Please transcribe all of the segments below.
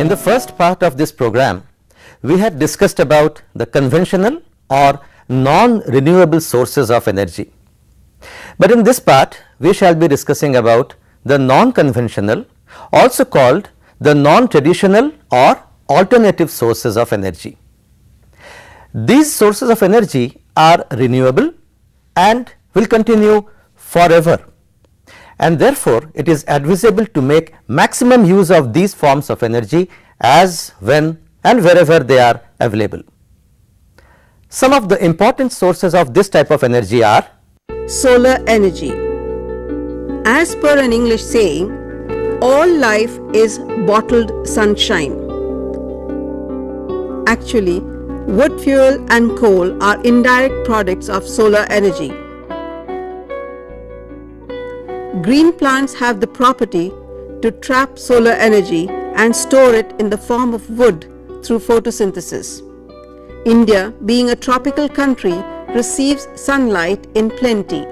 In the first part of this program, we had discussed about the conventional or non-renewable sources of energy. But in this part, we shall be discussing about the non-conventional, also called the non-traditional or alternative sources of energy. These sources of energy are renewable and will continue forever, and therefore, it is advisable to make maximum use of these forms of energy as, when and wherever they are available. Some of the important sources of this type of energy are solar energy. As per an English saying, all life is bottled sunshine. Actually, wood fuel and coal are indirect products of solar energy. Green plants have the property to trap solar energy and store it in the form of wood through photosynthesis. India, being a tropical country, receives sunlight in plenty.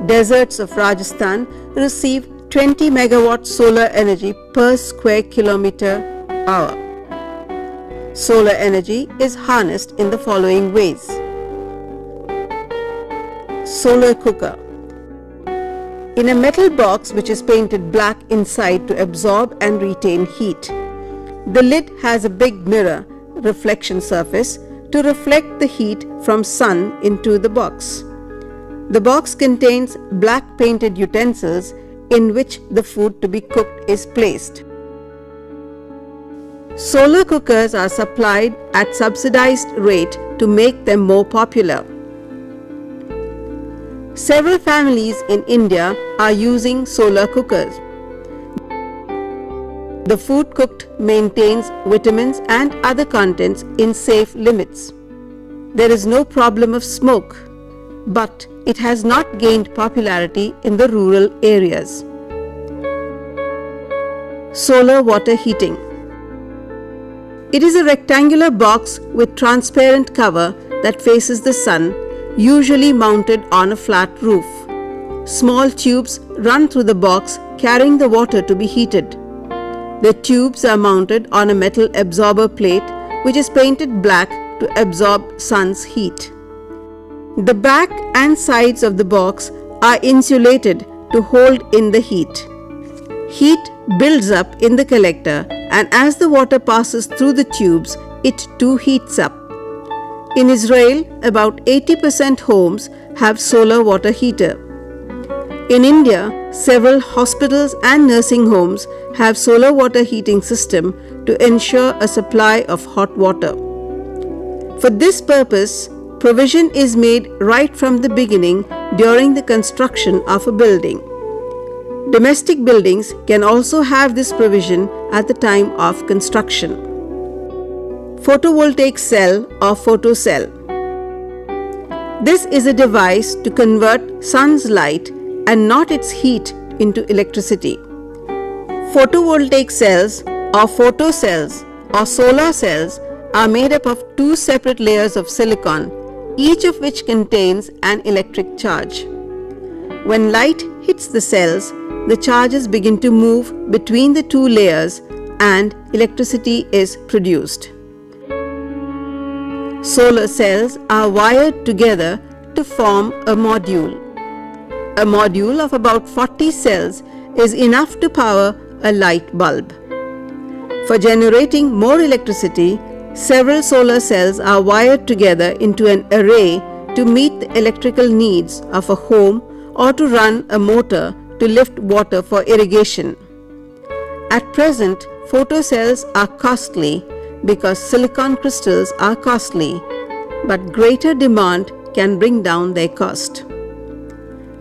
Deserts of Rajasthan receive 20 megawatt solar energy per square kilometer hour. Solar energy is harnessed in the following ways. Solar cooker. In a metal box which is painted black inside to absorb and retain heat. The lid has a big mirror reflection surface to reflect the heat from sun into the box. The box contains black painted utensils in which the food to be cooked is placed. Solar cookers are supplied at subsidized rate to make them more popular. Several families in India are using solar cookers. The food cooked maintains vitamins and other contents in safe limits. There is no problem of smoke, but it has not gained popularity in the rural areas. Solar water heating. It is a rectangular box with transparent cover that faces the sun, usually mounted on a flat roof. Small tubes run through the box carrying the water to be heated. The tubes are mounted on a metal absorber plate which is painted black to absorb sun's heat. The back and sides of the box are insulated to hold in the heat. Heat builds up in the collector, and as the water passes through the tubes, it too heats up. In Israel, about 80% homes have solar water heater. In India, several hospitals and nursing homes have solar water heating system to ensure a supply of hot water. For this purpose, provision is made right from the beginning during the construction of a building. Domestic buildings can also have this provision at the time of construction. Photovoltaic cell or photocell. This is a device to convert sun's light and not its heat into electricity. Photovoltaic cells or photocells or solar cells are made up of two separate layers of silicon, each of which contains an electric charge. When light hits the cells, the charges begin to move between the two layers and electricity is produced. Solar cells are wired together to form a module. A module of about 40 cells is enough to power a light bulb. For generating more electricity, several solar cells are wired together into an array to meet the electrical needs of a home or to run a motor to lift water for irrigation. At present, photocells are costly because silicon crystals are costly, but greater demand can bring down their cost.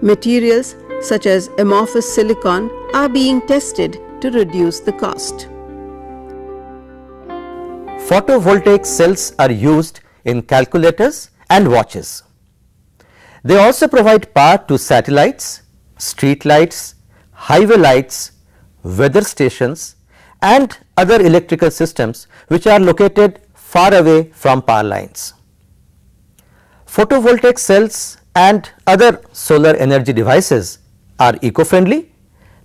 Materials such as amorphous silicon are being tested to reduce the cost. Photovoltaic cells are used in calculators and watches. They also provide power to satellites, street lights, highway lights, weather stations and other electrical systems which are located far away from power lines. Photovoltaic cells and other solar energy devices are eco-friendly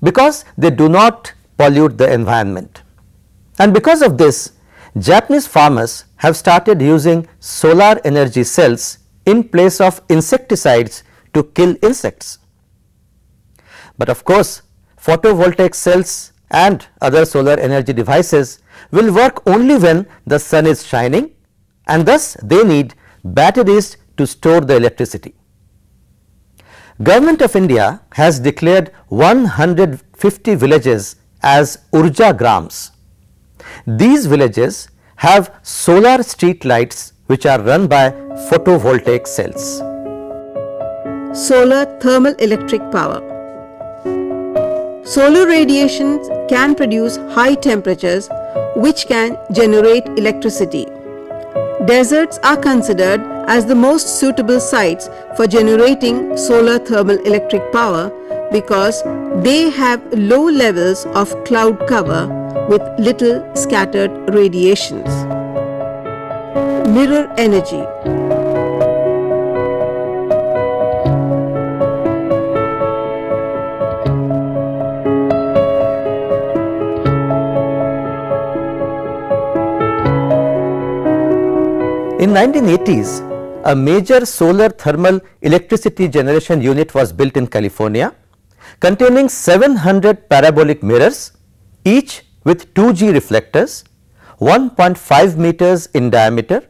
because they do not pollute the environment. And because of this, Japanese farmers have started using solar energy cells in place of insecticides to kill insects. But of course, photovoltaic cells and other solar energy devices will work only when the sun is shining, and thus they need batteries to store the electricity. Government of India has declared 150 villages as Urja Grams. These villages have solar street lights which are run by photovoltaic cells. Solar thermal electric power. Solar radiation can produce high temperatures which can generate electricity. Deserts are considered as the most suitable sites for generating solar thermal electric power because they have low levels of cloud cover with little scattered radiations. Mirror energy. In 1980s, a major solar thermal electricity generation unit was built in California, containing 700 parabolic mirrors, each with 2G reflectors, 1.5 meters in diameter,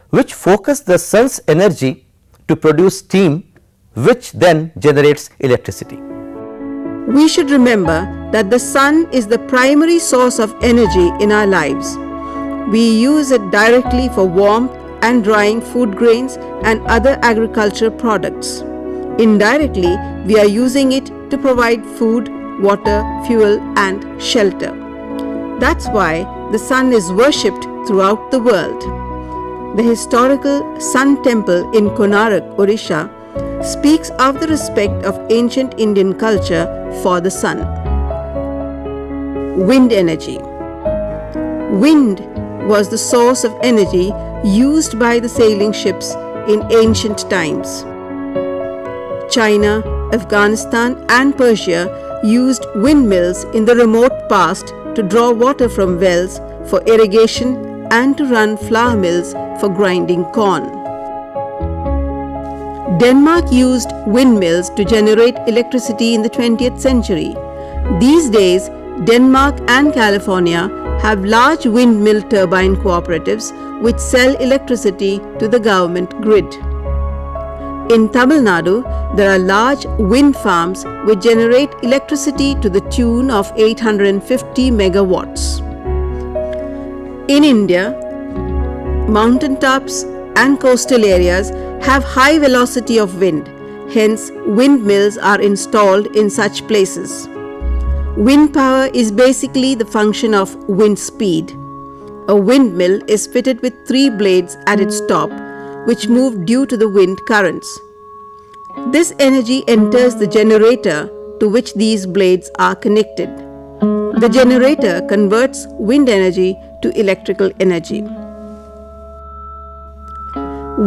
which focus the sun's energy to produce steam, which then generates electricity. We should remember that the sun is the primary source of energy in our lives. We use it directly for warmth and drying food grains and other agricultural products. Indirectly, we are using it to provide food, water, fuel and shelter. That's why the sun is worshipped throughout the world. The historical Sun Temple in Konark, Odisha, speaks of the respect of ancient Indian culture for the sun. Wind energy. Wind was the source of energy used by the sailing ships in ancient times. China, Afghanistan and Persia used windmills in the remote past to draw water from wells for irrigation and to run flour mills for grinding corn. Denmark used windmills to generate electricity in the 20th century. These days, Denmark and California have large windmill turbine cooperatives which sell electricity to the government grid. In Tamil Nadu, there are large wind farms which generate electricity to the tune of 850 megawatts. In India, mountaintops and coastal areas have high velocity of wind, hence windmills are installed in such places. Wind power is basically the function of wind speed. A windmill is fitted with 3 blades at its top, which move due to the wind currents. This energy enters the generator to which these blades are connected. The generator converts wind energy to electrical energy.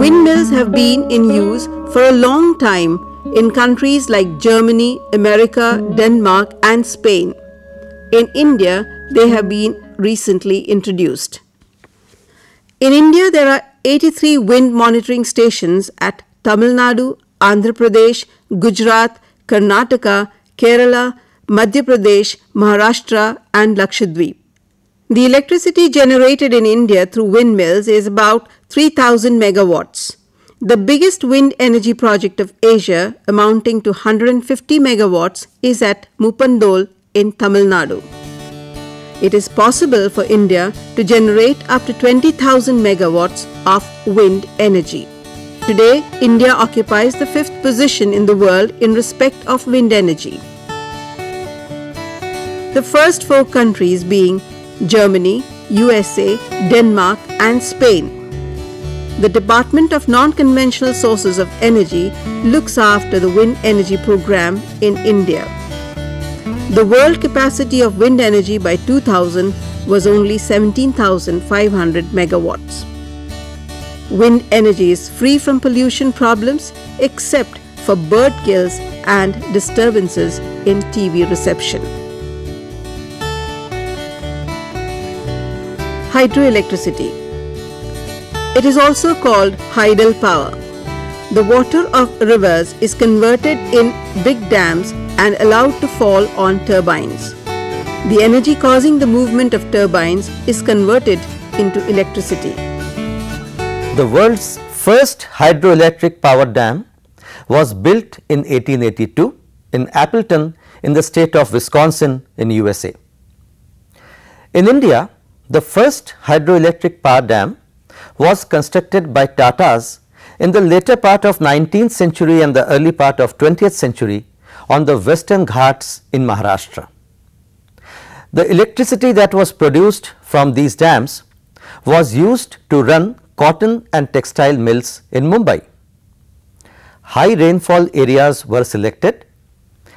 Windmills have been in use for a long time in countries like Germany, America, Denmark and Spain. In India, they have been recently introduced. In India, there are 83 wind monitoring stations at Tamil Nadu, Andhra Pradesh, Gujarat, Karnataka, Kerala, Madhya Pradesh, Maharashtra and Lakshadweep. The electricity generated in India through windmills is about 3000 megawatts. The biggest wind energy project of Asia, amounting to 150 megawatts, is at Muppandol in Tamil Nadu. It is possible for India to generate up to 20,000 megawatts of wind energy. Today, India occupies the 5th position in the world in respect of wind energy. The first 4 countries being Germany, USA, Denmark and Spain. The Department of Non-Conventional Sources of Energy looks after the wind energy program in India. The world capacity of wind energy by 2000 was only 17,500 megawatts. Wind energy is free from pollution problems except for bird kills and disturbances in TV reception. Hydroelectricity. It is also called hydel power. The water of rivers is converted in big dams and allowed to fall on turbines. The energy causing the movement of turbines is converted into electricity. The world's first hydroelectric power dam was built in 1882 in Appleton in the state of Wisconsin in USA. In India, the first hydroelectric power dam was constructed by Tatas in the later part of 19th century and the early part of 20th century on the Western Ghats in Maharashtra. The electricity that was produced from these dams was used to run cotton and textile mills in Mumbai. High rainfall areas were selected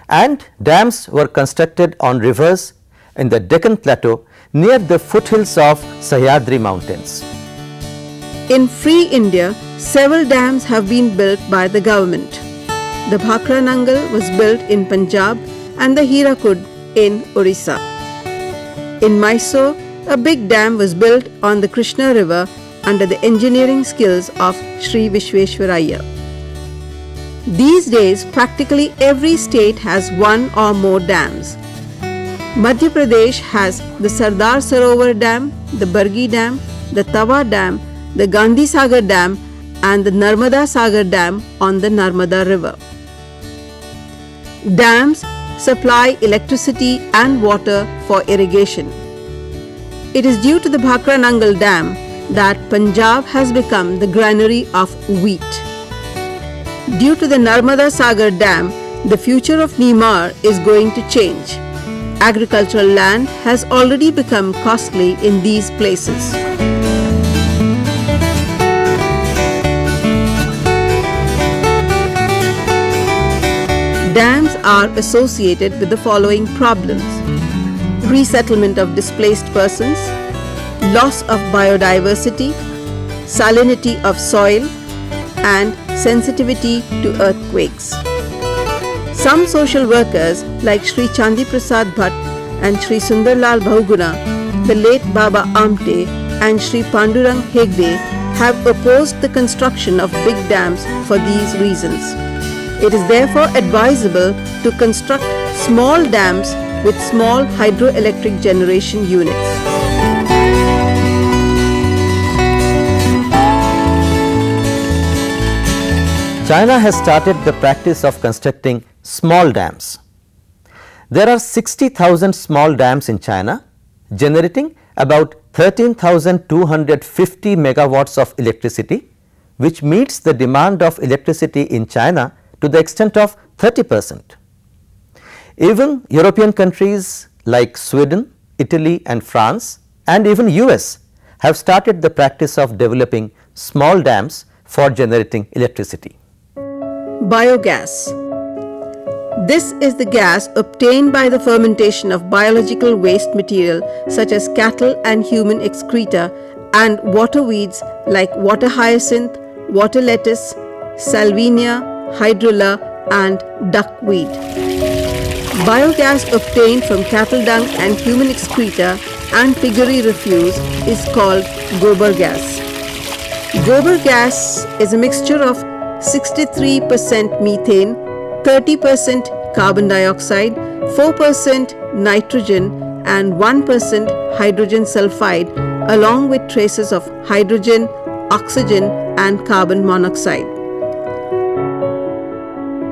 and dams were constructed on rivers in the Deccan Plateau near the foothills of Sahyadri mountains. In free India, several dams have been built by the government. The Bhakra Nangal was built in Punjab and the Hirakud in Orissa. In Mysore, a big dam was built on the Krishna river under the engineering skills of Sri Vishveshwaraya. These days, practically every state has one or more dams. Madhya Pradesh has the Sardar Sarovar Dam, the Bargi Dam, the Tawa Dam, the Gandhi Sagar Dam and the Narmada Sagar Dam on the Narmada River. Dams supply electricity and water for irrigation. It is due to the Bhakra Nangal Dam that Punjab has become the granary of wheat. Due to the Narmada Sagar Dam, the future of Nimar is going to change. Agricultural land has already become costly in these places. Dams are associated with the following problems: resettlement of displaced persons, loss of biodiversity, salinity of soil, and sensitivity to earthquakes. Some social workers like Sri Chandi Prasad Bhatt and Sri Sundarlal Bahuguna, the late Baba Amte and Sri Pandurang Hegde have opposed the construction of big dams for these reasons. It is therefore advisable to construct small dams with small hydroelectric generation units. China has started the practice of constructing small dams. There are 60,000 small dams in China, generating about 13,250 megawatts of electricity, which meets the demand of electricity in China to the extent of 30%. Even European countries like Sweden, Italy and France and even US have started the practice of developing small dams for generating electricity. Biogas. This is the gas obtained by the fermentation of biological waste material such as cattle and human excreta and water weeds like water hyacinth, water lettuce, salvinia, hydrilla and duckweed. Biogas obtained from cattle dung and human excreta and piggery refuse is called gobar gas. Gobar gas is a mixture of 63% methane, 30% carbon dioxide, 4% nitrogen and 1% hydrogen sulfide along with traces of hydrogen, oxygen and carbon monoxide.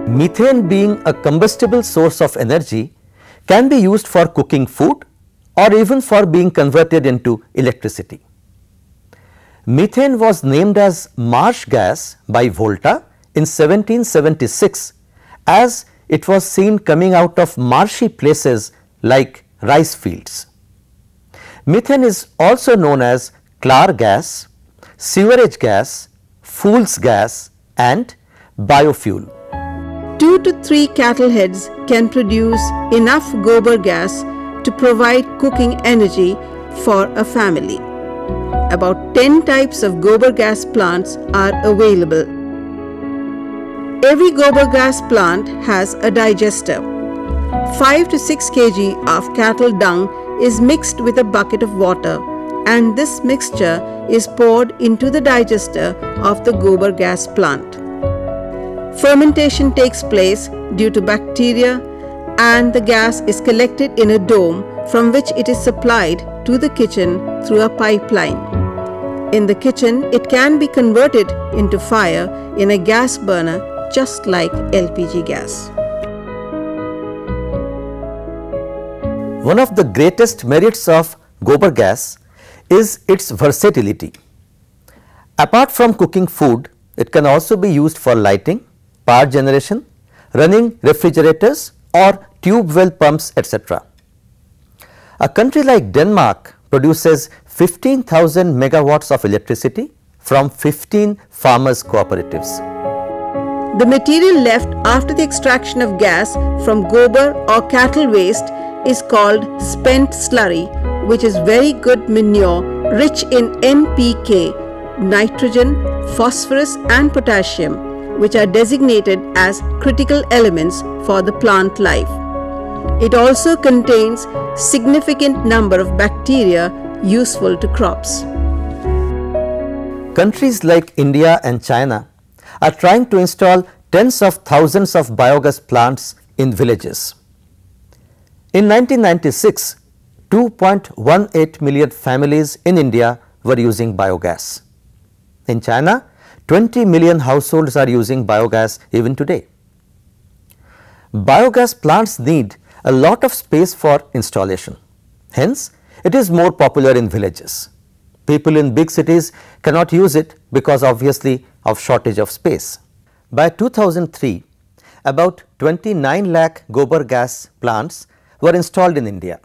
Methane, being a combustible source of energy, can be used for cooking food or even for being converted into electricity. Methane was named as marsh gas by Volta in 1776 as it was seen coming out of marshy places like rice fields. Methane is also known as Clar gas, sewerage gas, fool's gas and biofuel. 2 to 3 cattle heads can produce enough gobar gas to provide cooking energy for a family. About 10 types of gobar gas plants are available. Every gobar gas plant has a digester. 5 to 6 kg of cattle dung is mixed with a bucket of water, and this mixture is poured into the digester of the gobar gas plant. Fermentation takes place due to bacteria, and the gas is collected in a dome from which it is supplied to the kitchen through a pipeline. In the kitchen, it can be converted into fire in a gas burner just like LPG gas. One of the greatest merits of gobar gas is its versatility. Apart from cooking food, it can also be used for lighting, power generation, running refrigerators or tube well pumps, etc. A country like Denmark produces 15,000 megawatts of electricity from 15 farmers' cooperatives. The material left after the extraction of gas from gobar or cattle waste is called spent slurry, which is very good manure rich in NPK, nitrogen, phosphorus and potassium, which are designated as critical elements for the plant life. It also contains significant number of bacteria useful to crops. Countries like India and China are trying to install tens of thousands of biogas plants in villages. In 1996, 2.18 million families in India were using biogas. In China, 20 million households are using biogas even today. Biogas plants need a lot of space for installation. Hence, it is more popular in villages. People in big cities cannot use it because obviously of shortage of space. By 2003, about 29 lakh gobar gas plants were installed in India.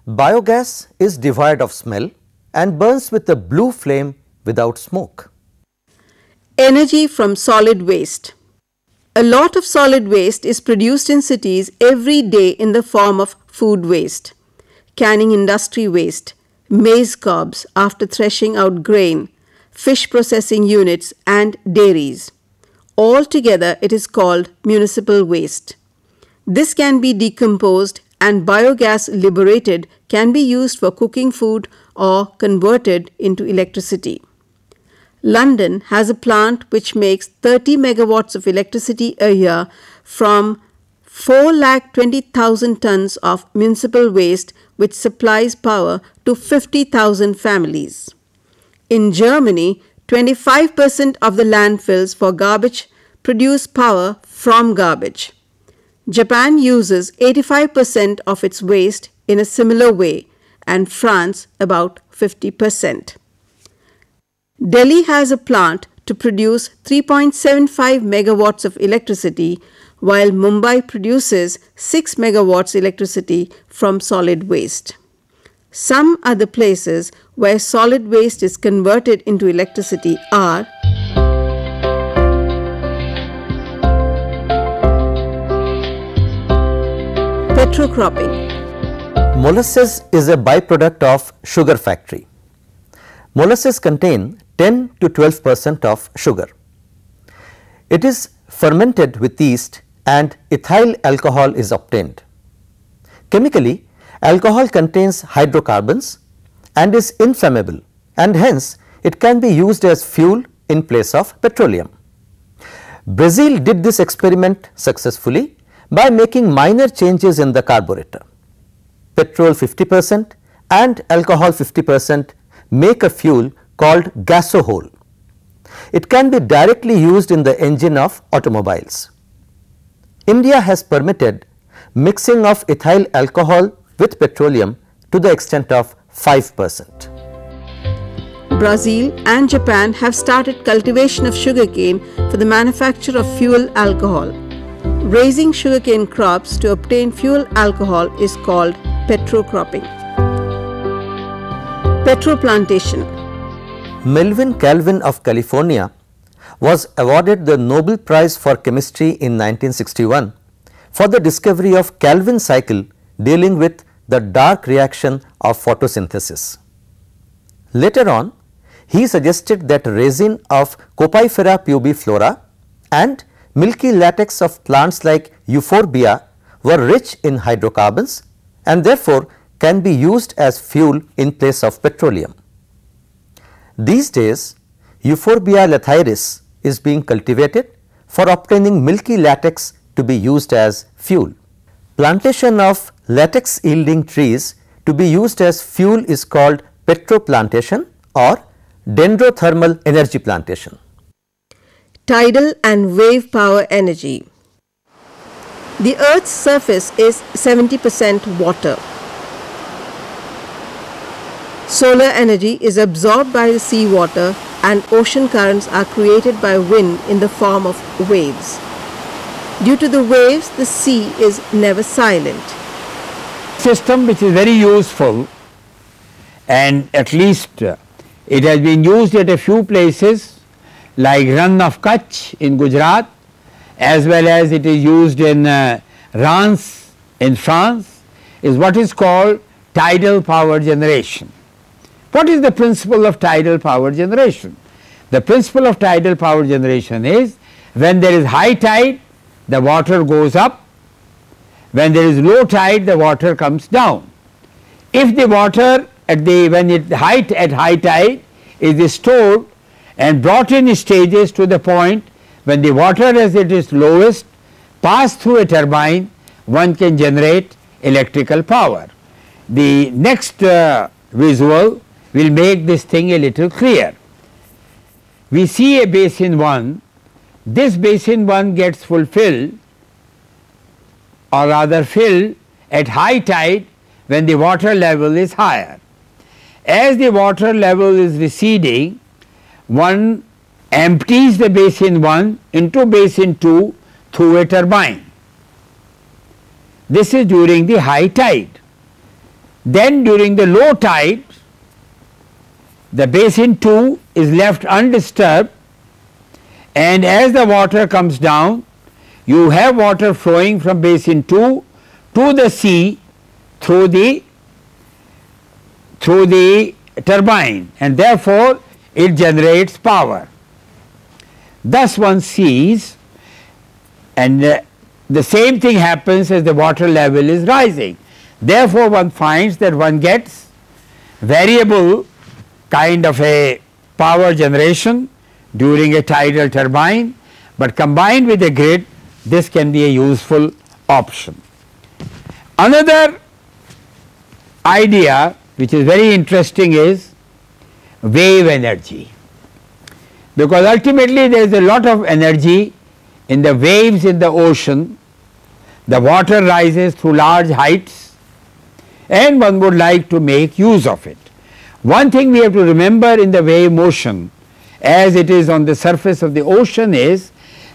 Biogas is devoid of smell and burns with a blue flame without smoke. Energy from solid waste. A lot of solid waste is produced in cities every day in the form of food waste, canning industry waste, maize cobs after threshing out grain, fish processing units and dairies. Altogether, it is called municipal waste. This can be decomposed and biogas liberated can be used for cooking food or converted into electricity. London has a plant which makes 30 megawatts of electricity a year from 4,20,000 tons of municipal waste, which supplies power to 50,000 families. In Germany, 25% of the landfills for garbage produce power from garbage. Japan uses 85% of its waste in a similar way, and France about 50%. Delhi has a plant to produce 3.75 megawatts of electricity, while Mumbai produces 6 megawatts electricity from solid waste. Some other places where solid waste is converted into electricity are petrocropping. Molasses is a byproduct of sugar factory. Molasses contain 10 to 12% of sugar. It is fermented with yeast and ethyl alcohol is obtained. Chemically, alcohol contains hydrocarbons and is inflammable, and hence it can be used as fuel in place of petroleum. Brazil did this experiment successfully by making minor changes in the carburetor. Petrol 50% and alcohol 50% make a fuel called gasohol. It can be directly used in the engine of automobiles. India has permitted mixing of ethyl alcohol with petroleum to the extent of 5%. Brazil and Japan have started cultivation of sugarcane for the manufacture of fuel alcohol. Raising sugarcane crops to obtain fuel alcohol is called petrocropping. Petroplantation. Melvin Calvin of California was awarded the Nobel Prize for Chemistry in 1961 for the discovery of Calvin cycle dealing with the dark reaction of photosynthesis. Later on, he suggested that resin of Copaifera pubiflora and milky latex of plants like Euphorbia were rich in hydrocarbons and therefore can be used as fuel in place of petroleum. These days, Euphorbia lathyris is being cultivated for obtaining milky latex to be used as fuel. Plantation of latex yielding trees to be used as fuel is called petroplantation or dendrothermal energy plantation. Tidal and wave power energy. The Earth's surface is 70% water. Solar energy is absorbed by the seawater and ocean currents are created by wind in the form of waves. Due to the waves, the sea is never silent. System which is very useful, and at least it has been used at a few places like Rann of Kutch in Gujarat, as well as it is used in Reims in France, is what is called tidal power generation. What is the principle of tidal power generation? The principle of tidal power generation is when there is high tide, the water goes up, when there is low tide, the water comes down. If the water at high tide is stored and brought in stages to the point when the water as it is lowest pass through a turbine, one can generate electrical power. The next visual will make this thing a little clear. We see a basin 1, this basin 1 gets fulfilled or rather filled at high tide when the water level is higher. As the water level is receding, one empties the basin 1 into basin 2 through a turbine. This is during the high tide. Then during the low tide, the basin 2 is left undisturbed, and as the water comes down, you have water flowing from basin 2 to the sea through the turbine, and therefore it generates power. Thus one sees, and the same thing happens as the water level is rising. Therefore one finds that one gets variable kind of a power generation during a tidal turbine, but combined with a grid, this can be a useful option. Another idea which is very interesting is wave energy, because ultimately there is a lot of energy in the waves in the ocean. The water rises through large heights and one would like to make use of it. One thing we have to remember in the wave motion as it is on the surface of the ocean is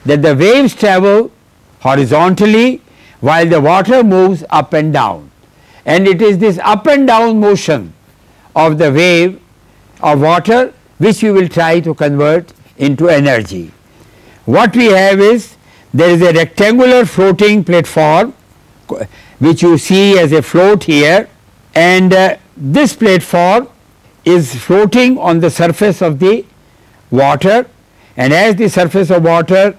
that the waves travel horizontally while the water moves up and down, and it is this up and down motion of the wave of water which we will try to convert into energy. What we have is there is a rectangular floating platform which you see as a float here, and this platform is floating on the surface of the water, and as the surface of water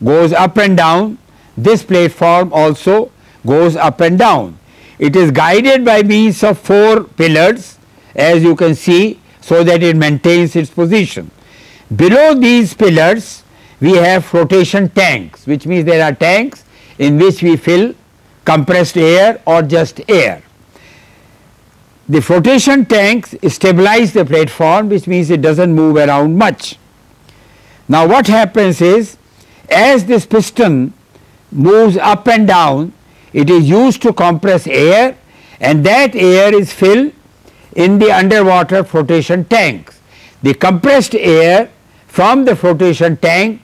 goes up and down, this platform also goes up and down. It is guided by means of 4 pillars, as you can see, so that it maintains its position. Below these pillars we have flotation tanks, which means there are tanks in which we fill compressed air or just air. The flotation tanks stabilize the platform, which means it does not move around much. Now what happens is, as this piston moves up and down, it is used to compress air, and that air is filled in the underwater flotation tanks. The compressed air from the flotation tanks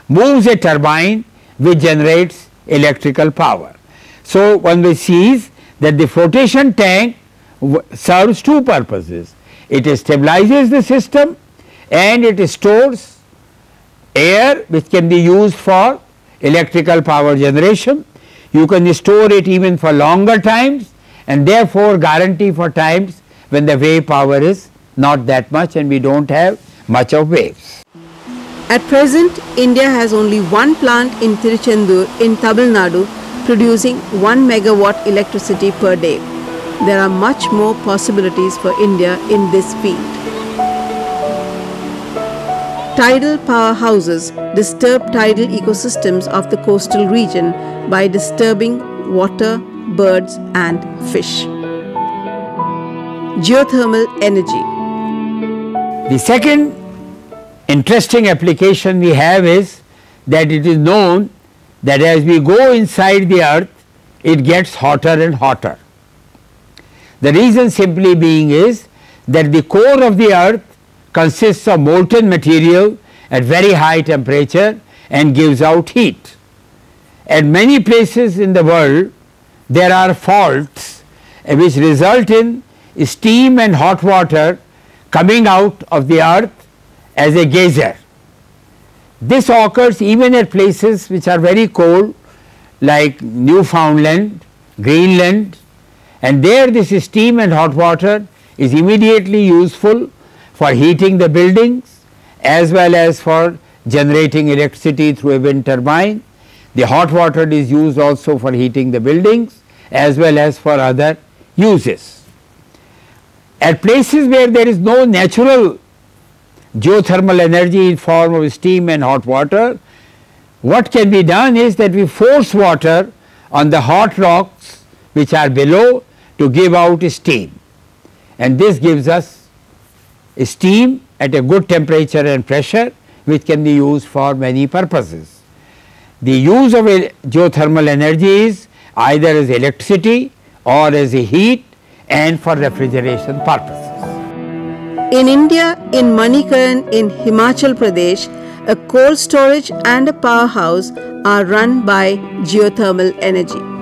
moves a turbine which generates electrical power. So one sees that the flotation tank serves 2 purposes. It stabilizes the system and it stores air which can be used for electrical power generation. You can store it even for longer times, and therefore guarantee for times when the wave power is not that much and we do not have much of waves. At present, India has only one plant in Tiruchendur in Tamil Nadu producing 1 megawatt electricity per day. There are much more possibilities for India in this field. Tidal powerhouses disturb tidal ecosystems of the coastal region by disturbing water, birds and fish. Geothermal energy. The second interesting application we have is that it is known that as we go inside the earth, it gets hotter and hotter. The reason simply being is that the core of the earth consists of molten material at very high temperature and gives out heat. At many places in the world, there are faults which result in steam and hot water coming out of the earth as a geyser. This occurs even at places which are very cold like Newfoundland, Greenland, and there this steam and hot water is immediately useful for heating the buildings as well as for generating electricity through a wind turbine. The hot water is used also for heating the buildings as well as for other uses. At places where there is no natural geothermal energy in form of steam and hot water, what can be done is that we force water on the hot rocks which are below to give out steam, and this gives us steam at a good temperature and pressure which can be used for many purposes. The use of geothermal energy is either as electricity or as a heat and for refrigeration purposes. In India, in Manikaran in Himachal Pradesh, a cold storage and a powerhouse are run by geothermal energy.